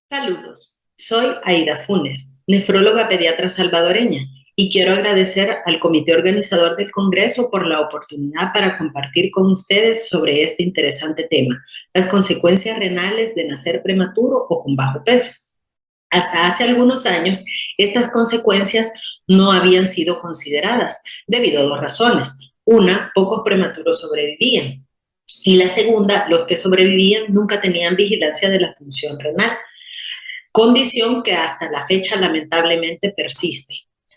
Saludos, soy Aida Funes, nefróloga pediatra salvadoreña, y quiero agradecer al comité organizador del Congreso por la oportunidad para compartir con ustedes sobre este interesante tema, las consecuencias renales de nacer prematuro o con bajo peso. Hasta hace algunos años, estas consecuencias no habían sido consideradas debido a dos razones. Una, pocos prematuros sobrevivían. Y la segunda, los que sobrevivían nunca tenían vigilancia de la función renal, condición que hasta la fecha lamentablemente persiste.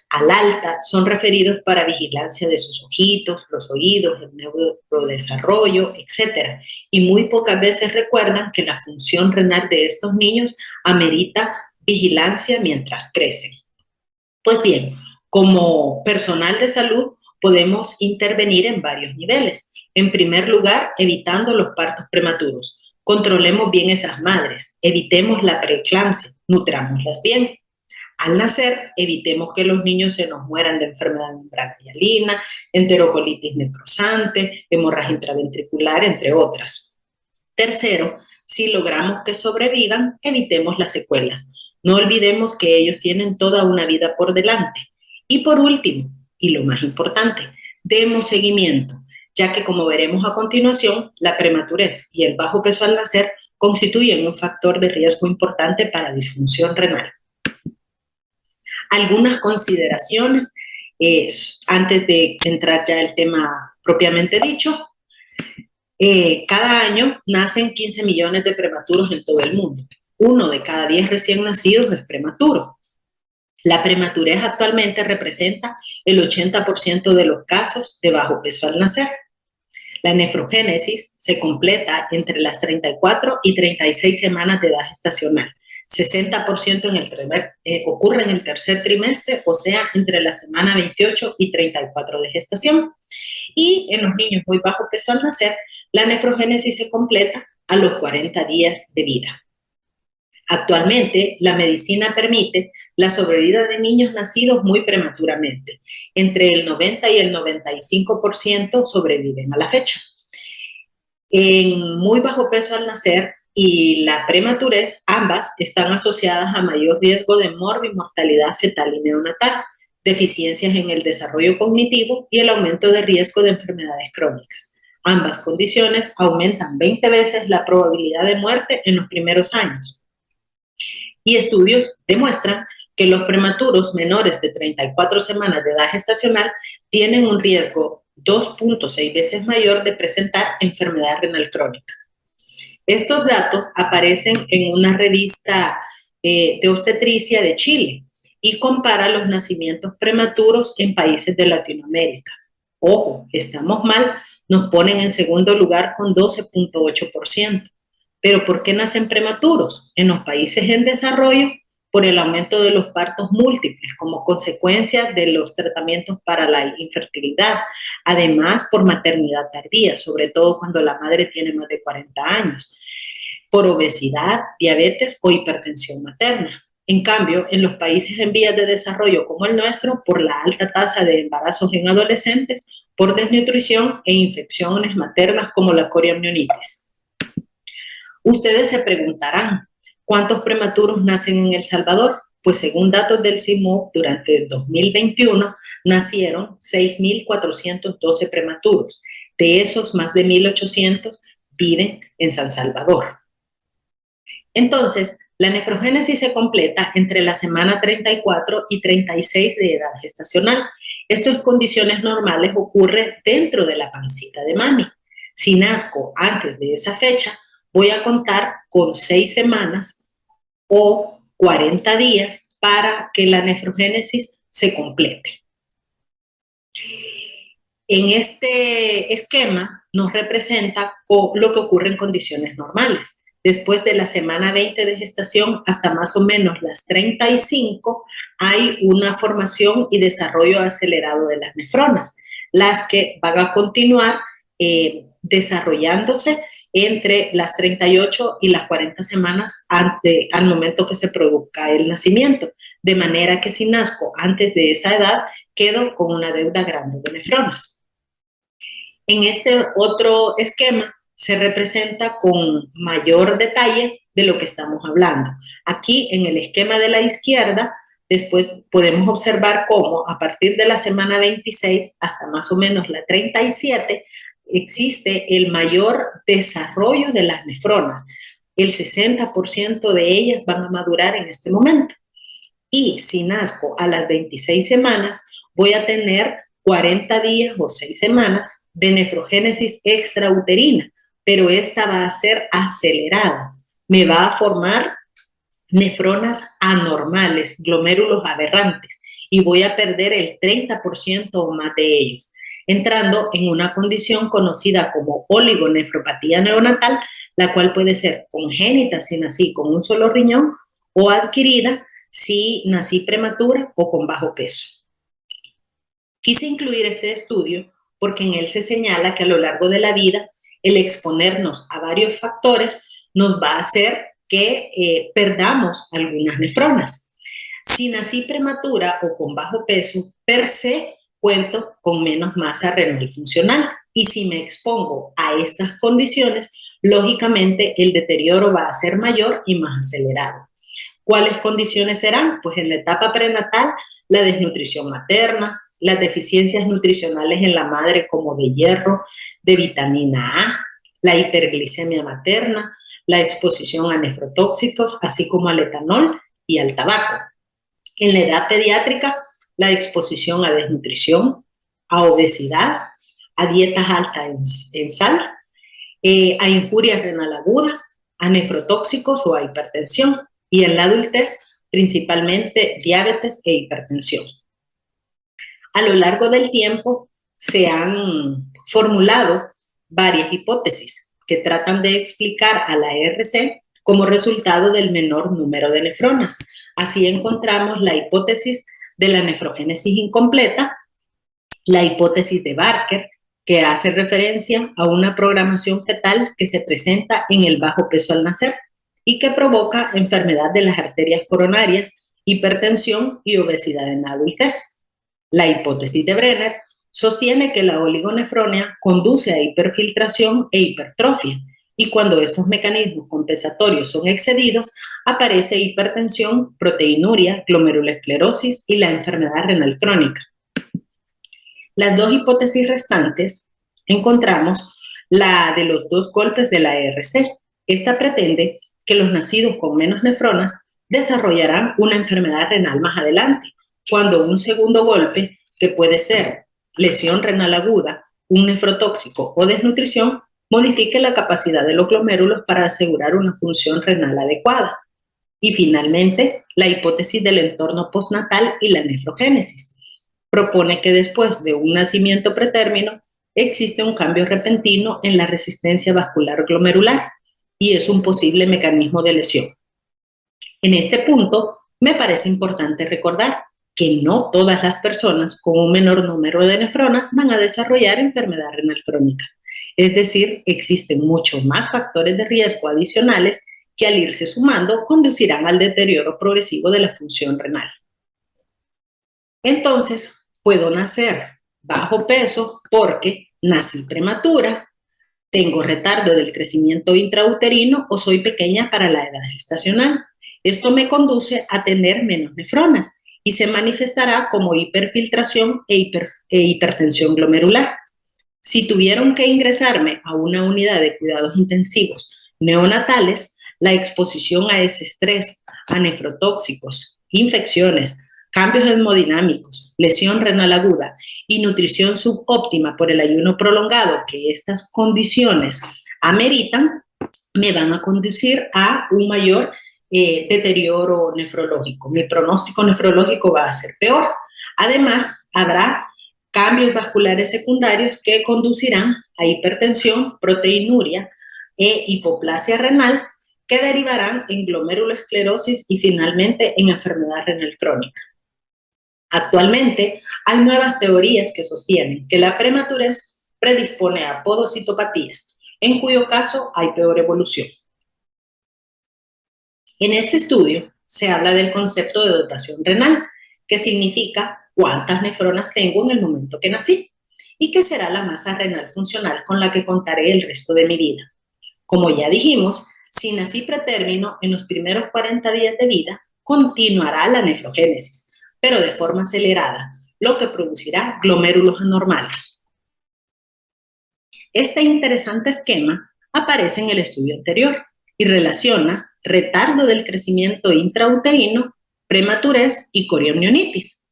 Al alta son referidos para vigilancia de sus ojitos, los oídos, el neurodesarrollo, etc. Y muy pocas veces recuerdan que la función renal de estos niños amerita vigilancia mientras crecen. Pues bien, como personal de salud podemos intervenir en varios niveles. En primer lugar, evitando los partos prematuros. Controlemos bien esas madres, evitemos la preeclampsia, nutrámoslas bien. Al nacer, evitemos que los niños se nos mueran de enfermedad de membrana hialina, enterocolitis necrosante, hemorragia intraventricular, entre otras. Tercero, si logramos que sobrevivan, evitemos las secuelas. No olvidemos que ellos tienen toda una vida por delante. Y por último, y lo más importante, demos seguimiento, ya que como veremos a continuación, la prematurez y el bajo peso al nacer constituyen un factor de riesgo importante para disfunción renal. Algunas consideraciones antes de entrar ya al tema propiamente dicho. Cada año nacen 15 millones de prematuros en todo el mundo. 1 de cada 10 recién nacidos es prematuro. La prematurez actualmente representa el 80% de los casos de bajo peso al nacer. La nefrogénesis se completa entre las 34 y 36 semanas de edad gestacional. 60% ocurre en el tercer trimestre, o sea, entre la semana 28 y 34 de gestación. Y en los niños muy bajo peso al nacer, la nefrogénesis se completa a los 40 días de vida. Actualmente, la medicina permite la sobrevida de niños nacidos muy prematuramente. Entre el 90 y el 95% sobreviven a la fecha. En muy bajo peso al nacer y la prematurez, ambas están asociadas a mayor riesgo de morbimortalidad fetal y neonatal, deficiencias en el desarrollo cognitivo y el aumento de riesgo de enfermedades crónicas. Ambas condiciones aumentan 20 veces la probabilidad de muerte en los primeros años. Y estudios demuestran que los prematuros menores de 34 semanas de edad gestacional tienen un riesgo 2.6 veces mayor de presentar enfermedad renal crónica. Estos datos aparecen en una revista de obstetricia de Chile y compara los nacimientos prematuros en países de Latinoamérica. Ojo, estamos mal, nos ponen en segundo lugar con 12.8%. Pero ¿por qué nacen prematuros? En los países en desarrollo, por el aumento de los partos múltiples como consecuencia de los tratamientos para la infertilidad, además por maternidad tardía, sobre todo cuando la madre tiene más de 40 años, por obesidad, diabetes o hipertensión materna. En cambio, en los países en vías de desarrollo como el nuestro, por la alta tasa de embarazos en adolescentes, por desnutrición e infecciones maternas como la coriamnionitis. Ustedes se preguntarán, ¿cuántos prematuros nacen en El Salvador? Pues según datos del CIMUC, durante el 2021 nacieron 6.412 prematuros. De esos, más de 1.800 viven en San Salvador. Entonces, la nefrogénesis se completa entre la semana 34 y 36 de edad gestacional. Esto en condiciones normales ocurre dentro de la pancita de mami. Si nazco antes de esa fecha, voy a contar con 6 semanas o 40 días para que la nefrogénesis se complete. En este esquema nos representa lo que ocurre en condiciones normales. Después de la semana 20 de gestación hasta más o menos las 35, hay una formación y desarrollo acelerado de las nefronas, las que van a continuar desarrollándose entre las 38 y las 40 semanas al momento que se produzca el nacimiento. De manera que si nazco antes de esa edad, quedo con una deuda grande de nefronas. En este otro esquema se representa con mayor detalle de lo que estamos hablando. Aquí en el esquema de la izquierda, después podemos observar cómo a partir de la semana 26 hasta más o menos la 37 existe el mayor desarrollo de las nefronas. El 60% de ellas van a madurar en este momento. Y si nazco a las 26 semanas, voy a tener 40 días o 6 semanas de nefrogénesis extrauterina, pero esta va a ser acelerada. Me va a formar nefronas anormales, glomérulos aberrantes, y voy a perder el 30% o más de ellos, entrando en una condición conocida como oligonefropatía neonatal, la cual puede ser congénita si nací con un solo riñón o adquirida si nací prematura o con bajo peso. Quise incluir este estudio porque en él se señala que a lo largo de la vida el exponernos a varios factores nos va a hacer que perdamos algunas nefronas. Si nací prematura o con bajo peso, per se cuento con menos masa renal funcional, y si me expongo a estas condiciones, lógicamente el deterioro va a ser mayor y más acelerado. ¿Cuáles condiciones serán? Pues en la etapa prenatal, la desnutrición materna, las deficiencias nutricionales en la madre como de hierro, de vitamina A, la hiperglicemia materna, la exposición a nefrotóxicos, así como al etanol y al tabaco. En la edad pediátrica, la exposición a desnutrición, a obesidad, a dietas altas en sal, a injuria renal aguda, a nefrotóxicos o a hipertensión. Y en la adultez, principalmente diabetes e hipertensión. A lo largo del tiempo se han formulado varias hipótesis que tratan de explicar a la ERC como resultado del menor número de nefronas. Así encontramos la hipótesis de la nefrogénesis incompleta, la hipótesis de Barker, que hace referencia a una programación fetal que se presenta en el bajo peso al nacer y que provoca enfermedad de las arterias coronarias, hipertensión y obesidad en la adultez. La hipótesis de Brenner sostiene que la oligonefronia conduce a hiperfiltración e hipertrofia, y cuando estos mecanismos compensatorios son excedidos, aparece hipertensión, proteinuria, glomerulosclerosis y la enfermedad renal crónica. Las dos hipótesis restantes encontramos la de los dos golpes de la ERC. Esta pretende que los nacidos con menos nefronas desarrollarán una enfermedad renal más adelante, cuando un segundo golpe, que puede ser lesión renal aguda, un nefrotóxico o desnutrición, modifique la capacidad de los glomérulos para asegurar una función renal adecuada. Y finalmente, la hipótesis del entorno postnatal y la nefrogénesis propone que después de un nacimiento pretérmino existe un cambio repentino en la resistencia vascular glomerular y es un posible mecanismo de lesión. En este punto, me parece importante recordar que no todas las personas con un menor número de nefronas van a desarrollar enfermedad renal crónica. Es decir, existen muchos más factores de riesgo adicionales que al irse sumando conducirán al deterioro progresivo de la función renal. Entonces, puedo nacer bajo peso porque nací prematura, tengo retardo del crecimiento intrauterino o soy pequeña para la edad gestacional. Esto me conduce a tener menos nefronas y se manifestará como hiperfiltración e hipertensión glomerular. Si tuvieron que ingresarme a una unidad de cuidados intensivos neonatales, la exposición a ese estrés, a nefrotóxicos, infecciones, cambios hemodinámicos, lesión renal aguda y nutrición subóptima por el ayuno prolongado que estas condiciones ameritan, me van a conducir a un mayor deterioro nefrológico. Mi pronóstico nefrológico va a ser peor. Además, habrá cambios vasculares secundarios que conducirán a hipertensión, proteinuria e hipoplasia renal, que derivarán en glomerulosclerosis y finalmente en enfermedad renal crónica. Actualmente hay nuevas teorías que sostienen que la prematurez predispone a podocitopatías, en cuyo caso hay peor evolución. En este estudio se habla del concepto de dotación renal, que significa cuántas nefronas tengo en el momento que nací y que será la masa renal funcional con la que contaré el resto de mi vida. Como ya dijimos, Si nací pretérmino, en los primeros 40 días de vida continuará la nefrogénesis, pero de forma acelerada, lo que producirá glomérulos anormales. Este interesante esquema aparece en el estudio anterior y relaciona retardo del crecimiento intrauterino, prematurez y corionionitis.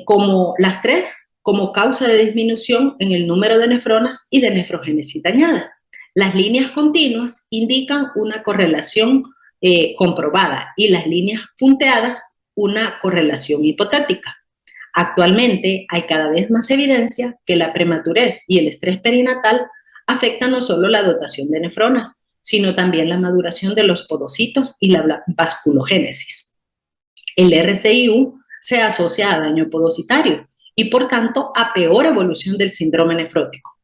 Como las tres, como causa de disminución en el número de nefronas y de nefrogénesis dañada. Las líneas continuas indican una correlación comprobada y las líneas punteadas una correlación hipotética. Actualmente hay cada vez más evidencia que la prematurez y el estrés perinatal afectan no solo la dotación de nefronas, sino también la maduración de los podocitos y la vasculogénesis. El RCIU se asocia a daño podocitario y por tanto a peor evolución del síndrome nefrótico.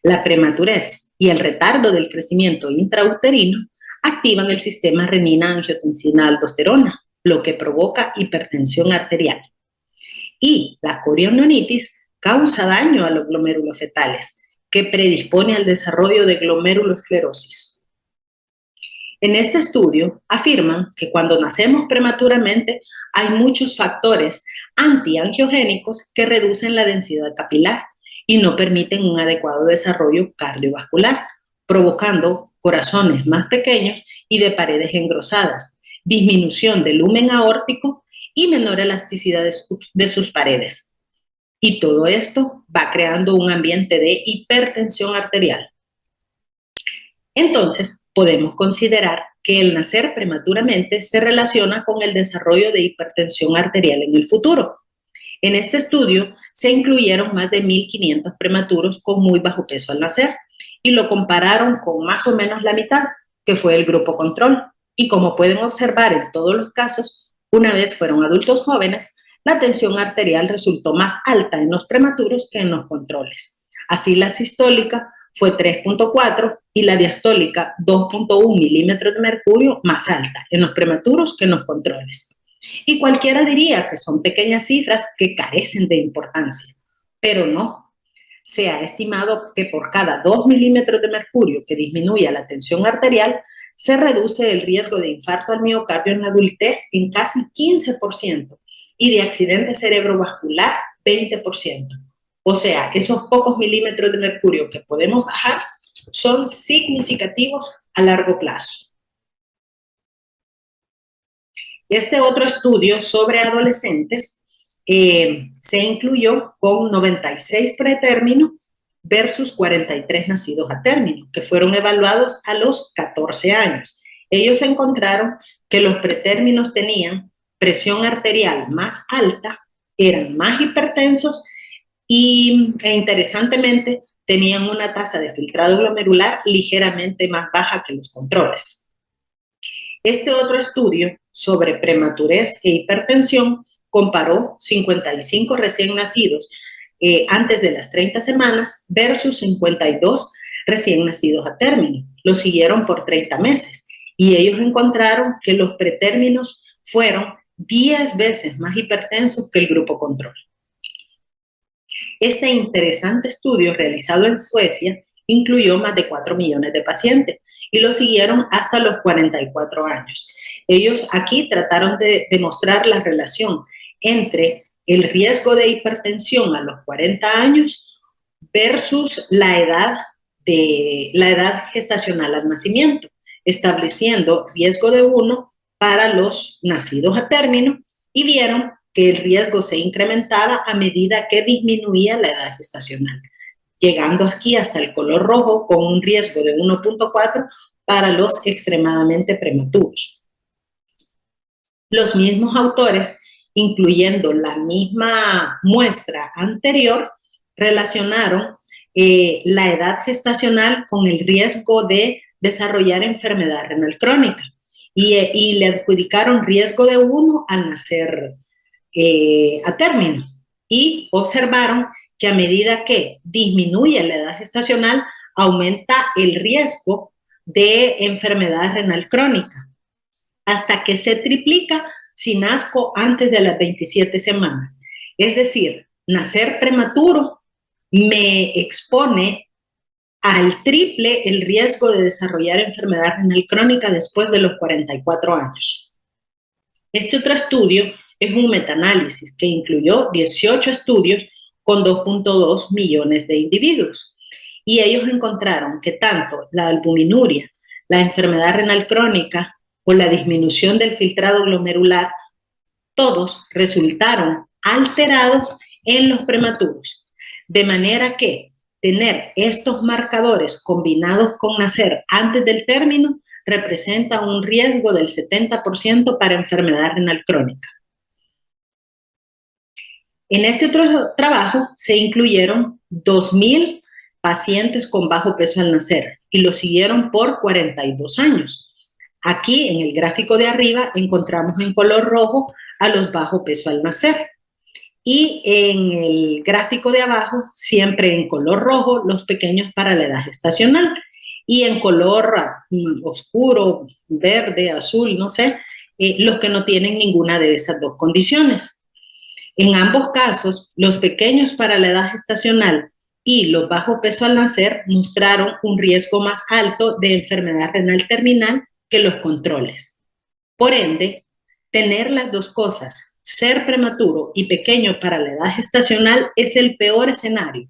La prematurez y el retardo del crecimiento intrauterino activan el sistema renina-angiotensina-aldosterona, lo que provoca hipertensión arterial. Y la corionionitis causa daño a los glomérulos fetales, que predispone al desarrollo de glomerulosclerosis. En este estudio afirman que cuando nacemos prematuramente hay muchos factores antiangiogénicos que reducen la densidad capilar y no permiten un adecuado desarrollo cardiovascular, provocando corazones más pequeños y de paredes engrosadas, disminución del lumen aórtico y menor elasticidad de sus paredes. Y todo esto va creando un ambiente de hipertensión arterial. Entonces, podemos considerar que el nacer prematuramente se relaciona con el desarrollo de hipertensión arterial en el futuro. En este estudio se incluyeron más de 1.500 prematuros con muy bajo peso al nacer y lo compararon con más o menos la mitad, que fue el grupo control. Y como pueden observar en todos los casos, una vez fueron adultos jóvenes, la tensión arterial resultó más alta en los prematuros que en los controles. Así la sistólica fue 3.4 y la diastólica 2.1 milímetros de mercurio más alta en los prematuros que en los controles. Y cualquiera diría que son pequeñas cifras que carecen de importancia, pero no. Se ha estimado que por cada 2 milímetros de mercurio que disminuya la tensión arterial, se reduce el riesgo de infarto al miocardio en la adultez en casi 15% y de accidente cerebrovascular 20%. O sea, esos pocos milímetros de mercurio que podemos bajar son significativos a largo plazo. Este otro estudio sobre adolescentes se incluyó con 96 pretérminos versus 43 nacidos a término, que fueron evaluados a los 14 años. Ellos encontraron que los pretérminos tenían presión arterial más alta, eran más hipertensos e interesantemente tenían una tasa de filtrado glomerular ligeramente más baja que los controles. Este otro estudio sobre prematurez e hipertensión comparó 55 recién nacidos antes de las 30 semanas versus 52 recién nacidos a término. Los siguieron por 30 meses y ellos encontraron que los pretérminos fueron 10 veces más hipertensos que el grupo control. Este interesante estudio realizado en Suecia incluyó más de 4 millones de pacientes y los siguieron hasta los 44 años. Ellos aquí trataron de demostrar la relación entre el riesgo de hipertensión a los 40 años versus la edad gestacional al nacimiento, estableciendo riesgo de 1 para los nacidos a término y vieron que el riesgo se incrementaba a medida que disminuía la edad gestacional, llegando aquí hasta el color rojo con un riesgo de 1.4 para los extremadamente prematuros. Los mismos autores, incluyendo la misma muestra anterior, relacionaron la edad gestacional con el riesgo de desarrollar enfermedad renal crónica y le adjudicaron riesgo de 1 al nacer a término y observaron que a medida que disminuye la edad gestacional, aumenta el riesgo de enfermedad renal crónica, hasta que se triplica si nazco antes de las 27 semanas. Es decir, nacer prematuro me expone al triple el riesgo de desarrollar enfermedad renal crónica después de los 44 años. Este otro estudio es un metaanálisis que incluyó 18 estudios con 2.2 millones de individuos. Y ellos encontraron que tanto la albuminuria, la enfermedad renal crónica o la disminución del filtrado glomerular, todos resultaron alterados en los prematuros. De manera que tener estos marcadores combinados con nacer antes del término representa un riesgo del 70% para enfermedad renal crónica. En este otro trabajo se incluyeron 2.000 pacientes con bajo peso al nacer y lo siguieron por 42 años. Aquí en el gráfico de arriba encontramos en color rojo a los bajo peso al nacer y en el gráfico de abajo siempre en color rojo los pequeños para la edad gestacional y en color oscuro, verde, azul, no sé, los que no tienen ninguna de esas dos condiciones. En ambos casos, los pequeños para la edad gestacional y los bajo peso al nacer mostraron un riesgo más alto de enfermedad renal terminal que los controles. Por ende, tener las dos cosas, ser prematuro y pequeño para la edad gestacional, es el peor escenario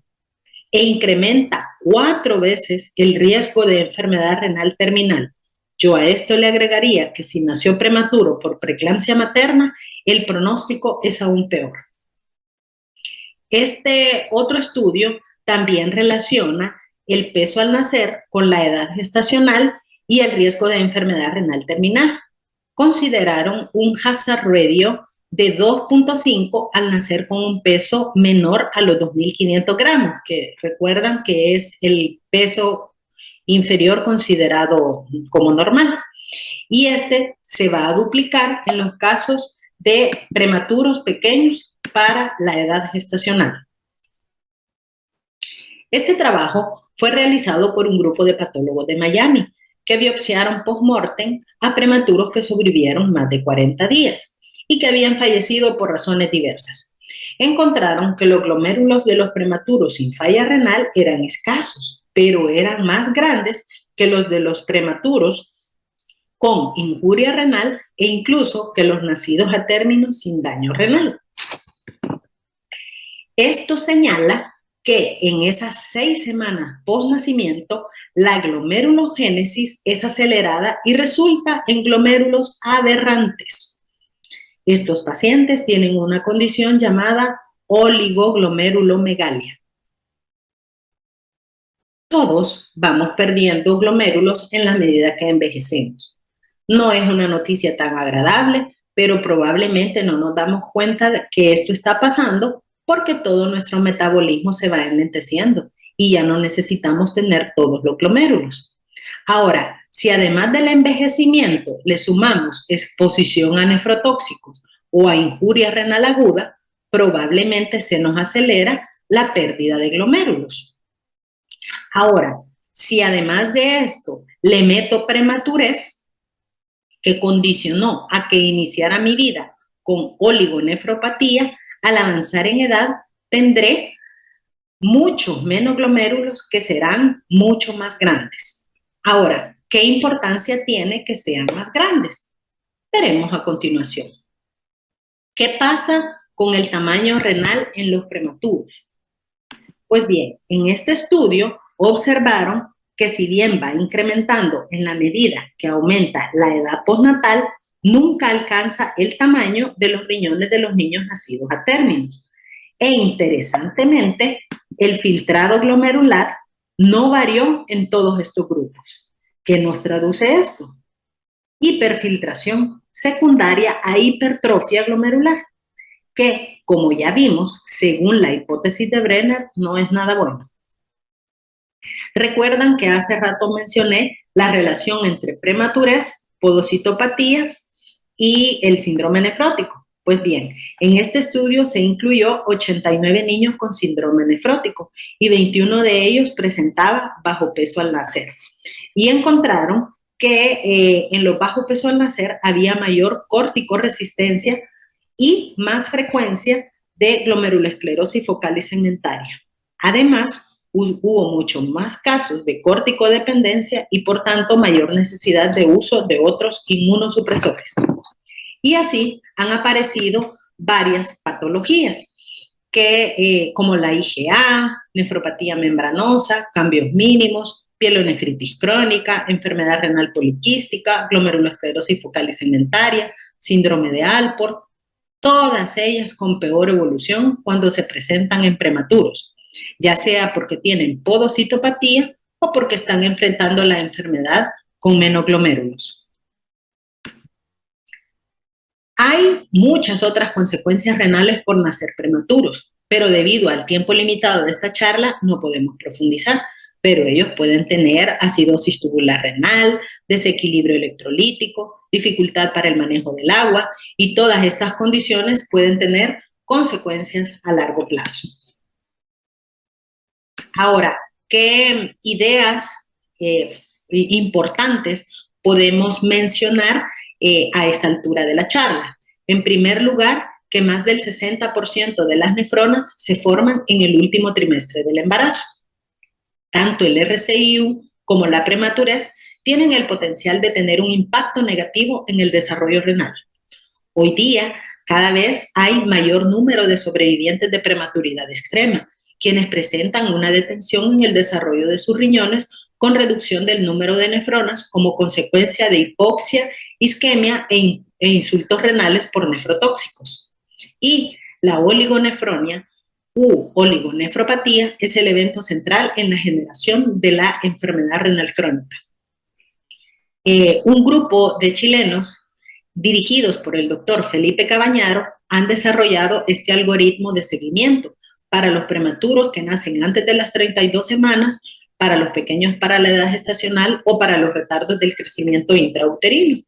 e incrementa 4 veces el riesgo de enfermedad renal terminal. Yo a esto le agregaría que si nació prematuro por preeclampsia materna, el pronóstico es aún peor. Este otro estudio también relaciona el peso al nacer con la edad gestacional y el riesgo de enfermedad renal terminal. Consideraron un hazard ratio de 2.5 al nacer con un peso menor a los 2.500 gramos, que recuerdan que es el peso inferior considerado como normal. Y este se va a duplicar en los casos de prematuros pequeños para la edad gestacional. Este trabajo fue realizado por un grupo de patólogos de Miami que biopsiaron post-mortem a prematuros que sobrevivieron más de 40 días y que habían fallecido por razones diversas. Encontraron que los glomérulos de los prematuros sin falla renal eran escasos, pero eran más grandes que los de los prematuros con injuria renal e incluso que los nacidos a término sin daño renal. Esto señala que en esas 6 semanas post-nacimiento la glomerulogénesis es acelerada y resulta en glomérulos aberrantes. Estos pacientes tienen una condición llamada oligoglomerulomegalia. Todos vamos perdiendo glomérulos en la medida que envejecemos. No es una noticia tan agradable, pero probablemente no nos damos cuenta de que esto está pasando porque todo nuestro metabolismo se va enlenteciendo y ya no necesitamos tener todos los glomérulos. Ahora, si además del envejecimiento le sumamos exposición a nefrotóxicos o a injuria renal aguda, probablemente se nos acelera la pérdida de glomérulos. Ahora, si además de esto le meto prematurez, que condicionó a que iniciara mi vida con oligonefropatía, al avanzar en edad tendré muchos menos glomérulos que serán mucho más grandes. Ahora, ¿qué importancia tiene que sean más grandes? Veremos a continuación. ¿Qué pasa con el tamaño renal en los prematuros? Pues bien, en este estudio observaron que si bien va incrementando en la medida que aumenta la edad postnatal, nunca alcanza el tamaño de los riñones de los niños nacidos a términos. E interesantemente, el filtrado glomerular no varió en todos estos grupos. ¿Qué nos traduce esto? Hiperfiltración secundaria a hipertrofia glomerular, que, como ya vimos, según la hipótesis de Brenner, no es nada bueno. Recuerdan que hace rato mencioné la relación entre prematurez, podocitopatías y el síndrome nefrótico. Pues bien, en este estudio se incluyó 89 niños con síndrome nefrótico y 21 de ellos presentaban bajo peso al nacer. Y encontraron que en los bajo peso al nacer había mayor corticoresistencia y más frecuencia de glomerulosclerosis focal y segmentaria. Además, hubo mucho más casos de corticodependencia y por tanto mayor necesidad de uso de otros inmunosupresores. Y así han aparecido varias patologías como la IgA, nefropatía membranosa, cambios mínimos, pielonefritis crónica, enfermedad renal poliquística, glomerulosclerosis focal y segmentaria, síndrome de Alport, todas ellas con peor evolución cuando se presentan en prematuros, ya sea porque tienen podocitopatía o porque están enfrentando la enfermedad con menos glomérulos. Hay muchas otras consecuencias renales por nacer prematuros, pero debido al tiempo limitado de esta charla no podemos profundizar, pero ellos pueden tener acidosis tubular renal, desequilibrio electrolítico, dificultad para el manejo del agua, y todas estas condiciones pueden tener consecuencias a largo plazo. Ahora, ¿qué ideas importantes podemos mencionar a esta altura de la charla? En primer lugar, que más del 60% de las nefronas se forman en el último trimestre del embarazo. Tanto el RCIU como la prematurez tienen el potencial de tener un impacto negativo en el desarrollo renal. Hoy día, cada vez hay mayor número de sobrevivientes de prematuridad extrema, quienes presentan una detención en el desarrollo de sus riñones con reducción del número de nefronas como consecuencia de hipoxia, isquemia e insultos renales por nefrotóxicos. Y la oligonefronia u oligonefropatía es el evento central en la generación de la enfermedad renal crónica. Un grupo de chilenos dirigidos por el doctor Felipe Cabañaro han desarrollado este algoritmo de seguimiento para los prematuros que nacen antes de las 32 semanas, para los pequeños para la edad gestacional o para los retardos del crecimiento intrauterino.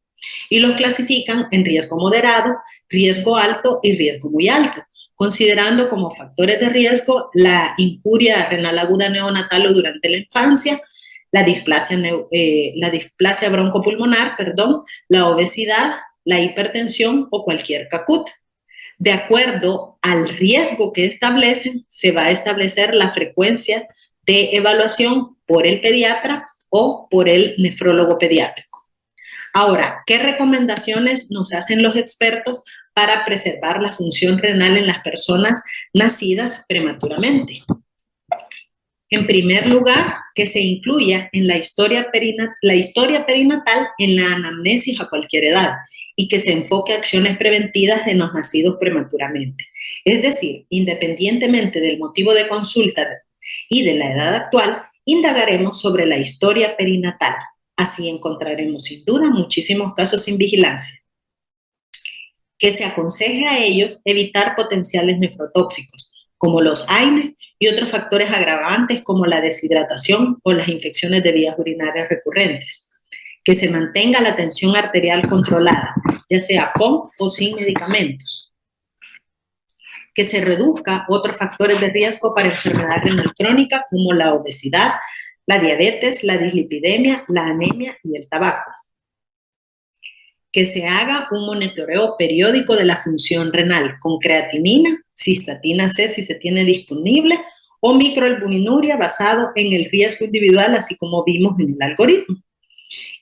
Y los clasifican en riesgo moderado, riesgo alto y riesgo muy alto, considerando como factores de riesgo la injuria renal aguda neonatal o durante la infancia, la displasia broncopulmonar, la obesidad, la hipertensión o cualquier CACUT. De acuerdo al riesgo que establecen, se va a establecer la frecuencia de evaluación por el pediatra o por el nefrólogo pediátrico. Ahora, ¿qué recomendaciones nos hacen los expertos para preservar la función renal en las personas nacidas prematuramente? En primer lugar, que se incluya en la historia perinatal en la anamnesis a cualquier edad y que se enfoque a acciones preventivas en los nacidos prematuramente. Es decir, independientemente del motivo de consulta y de la edad actual, indagaremos sobre la historia perinatal. Así encontraremos sin duda muchísimos casos sin vigilancia. Que se aconseje a ellos evitar potenciales nefrotóxicos, como los AINE y otros factores agravantes como la deshidratación o las infecciones de vías urinarias recurrentes. Que se mantenga la tensión arterial controlada, ya sea con o sin medicamentos. Que se reduzca otros factores de riesgo para enfermedad renal crónica como la obesidad, la diabetes, la dislipidemia, la anemia y el tabaco. Que se haga un monitoreo periódico de la función renal con creatinina, cistatina C si se tiene disponible, o microalbuminuria basado en el riesgo individual, así como vimos en el algoritmo.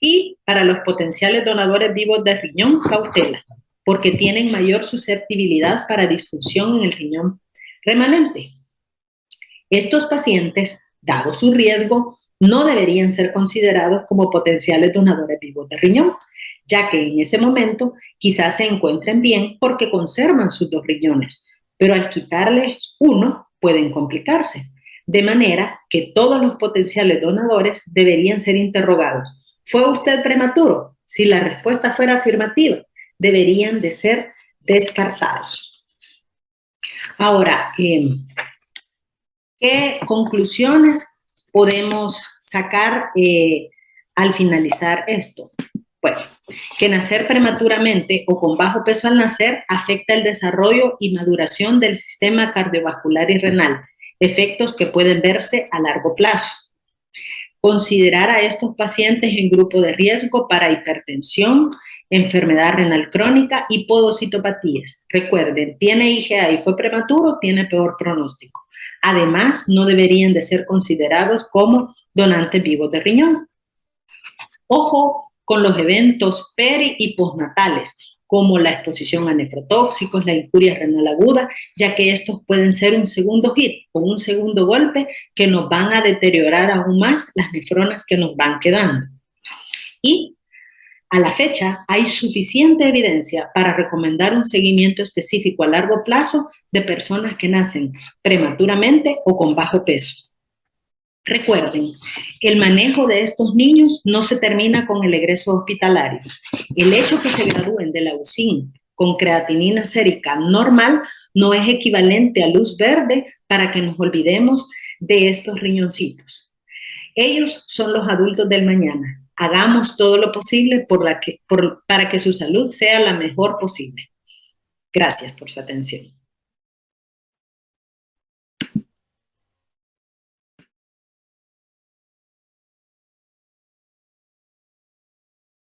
Y para los potenciales donadores vivos de riñón, cautela, porque tienen mayor susceptibilidad para disfunción en el riñón remanente. Estos pacientes, dado su riesgo, no deberían ser considerados como potenciales donadores vivos de riñón, ya que en ese momento quizás se encuentren bien porque conservan sus dos riñones, pero al quitarles uno pueden complicarse, de manera que todos los potenciales donadores deberían ser interrogados. ¿Fue usted prematuro? Si la respuesta fuera afirmativa, deberían de ser descartados. Ahora, ¿qué conclusiones podemos sacar al finalizar esto? Bueno, que nacer prematuramente o con bajo peso al nacer afecta el desarrollo y maduración del sistema cardiovascular y renal, efectos que pueden verse a largo plazo. Considerar a estos pacientes en grupo de riesgo para hipertensión, enfermedad renal crónica y podocitopatías. Recuerden, tiene IgA y fue prematuro, tiene peor pronóstico. Además, no deberían de ser considerados como donantes vivos de riñón. Ojo con los eventos peri y postnatales, como la exposición a nefrotóxicos, la injuria renal aguda, ya que estos pueden ser un segundo hit o un segundo golpe que nos van a deteriorar aún más las nefronas que nos van quedando. Y a la fecha hay suficiente evidencia para recomendar un seguimiento específico a largo plazo de personas que nacen prematuramente o con bajo peso. Recuerden, el manejo de estos niños no se termina con el egreso hospitalario. El hecho que se gradúen de la UCIN con creatinina sérica normal no es equivalente a luz verde para que nos olvidemos de estos riñoncitos. Ellos son los adultos del mañana. Hagamos todo lo posible para que su salud sea la mejor posible. Gracias por su atención.